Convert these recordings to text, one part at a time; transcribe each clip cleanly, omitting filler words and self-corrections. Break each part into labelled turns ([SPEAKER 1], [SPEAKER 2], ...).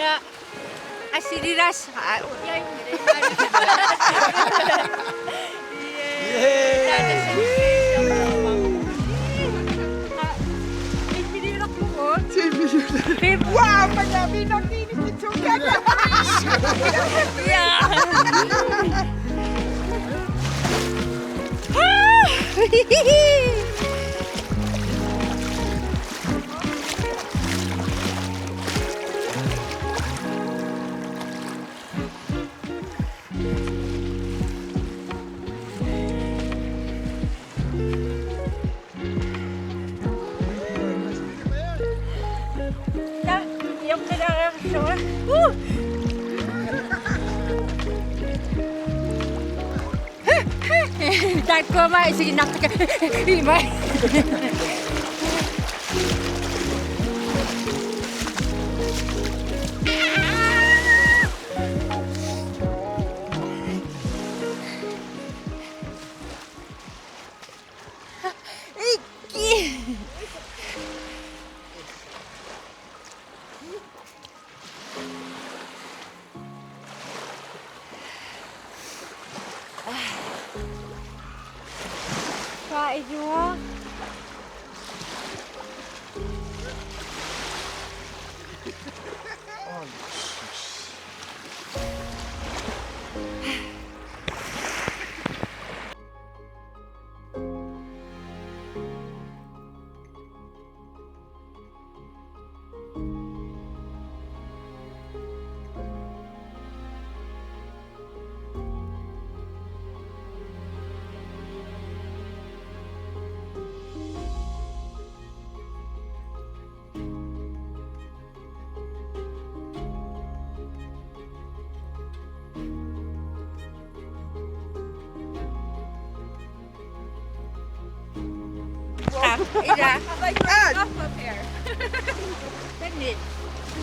[SPEAKER 1] na asiriras.
[SPEAKER 2] Wow, madami nang tinitsugan.
[SPEAKER 1] Yeah. Yung kailangan dahil ko may sige nakaka imay. Kain nyo. Ida, off up here. Bend it.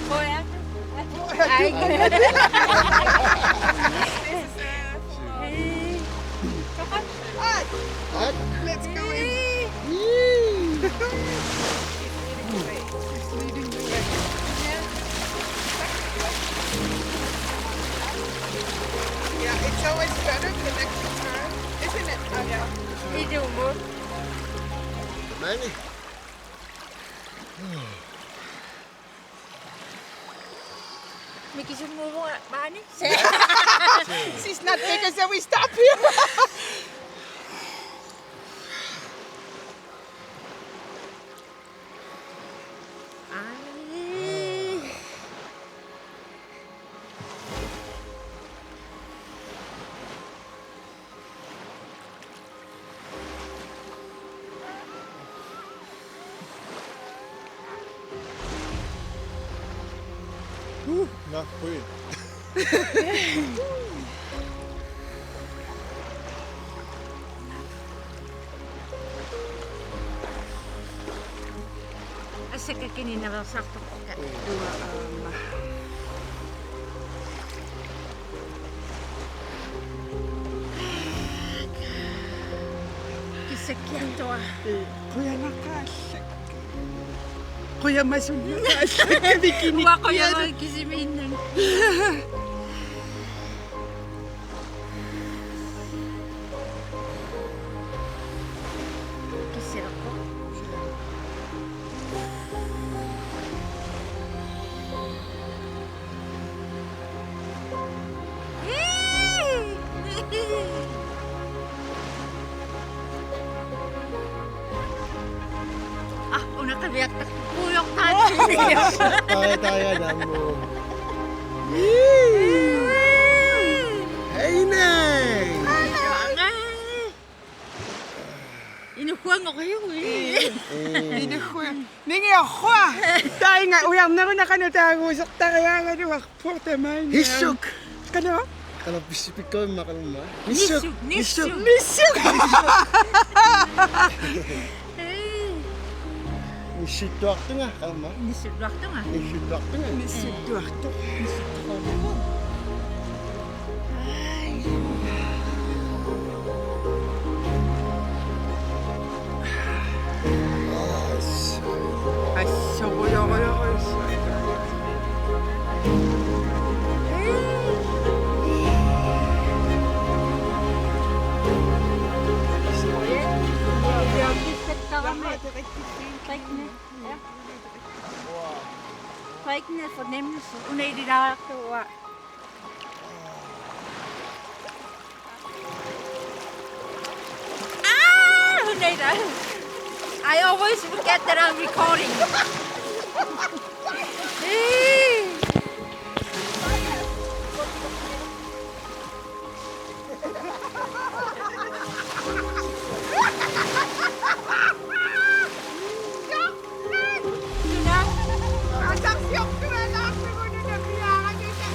[SPEAKER 1] Boy, ay.
[SPEAKER 2] Let's go in. He's leading the way. Yeah, it's always better the next time, isn't it? Oh, yeah.
[SPEAKER 1] Ida mo.
[SPEAKER 3] Manny.
[SPEAKER 1] May kisumumo ba ni?
[SPEAKER 2] She's not because then we stop here.
[SPEAKER 3] Not queen.
[SPEAKER 1] Asa ka kinina lang sakto. Kisakyan to ah.
[SPEAKER 2] Kuya nakasyak. Kuya masuk nakasyak. Bikinig
[SPEAKER 1] Wa ko yung kisimin. Kisir ako. Ah, una kabiyak na kuyok tayo.
[SPEAKER 3] Tayo na mo. Hey, Nay!
[SPEAKER 1] Inukuha nga kayo eh.
[SPEAKER 2] Hindi ko. Ningi ako. Dahil nga uyam na ko nakanutagusok tayo nga di wakporte man.
[SPEAKER 3] Hisuk!
[SPEAKER 2] Kano?
[SPEAKER 3] Kalau Pacific ko, makaluma.
[SPEAKER 1] Nisuk, nisuk.
[SPEAKER 2] Nisuk.
[SPEAKER 3] Nisuk waktu nga, kalma.
[SPEAKER 1] Nisuk waktu nga.
[SPEAKER 3] Nisuk waktu nga.
[SPEAKER 2] Nisuk waktu. Ay, sobrang ako.
[SPEAKER 1] Prikkende fornemmelse. Unægtigt ord. I always forget that I'm recording.
[SPEAKER 2] Atak siyok ka na lang. Siguro na nabiyakan niya siya.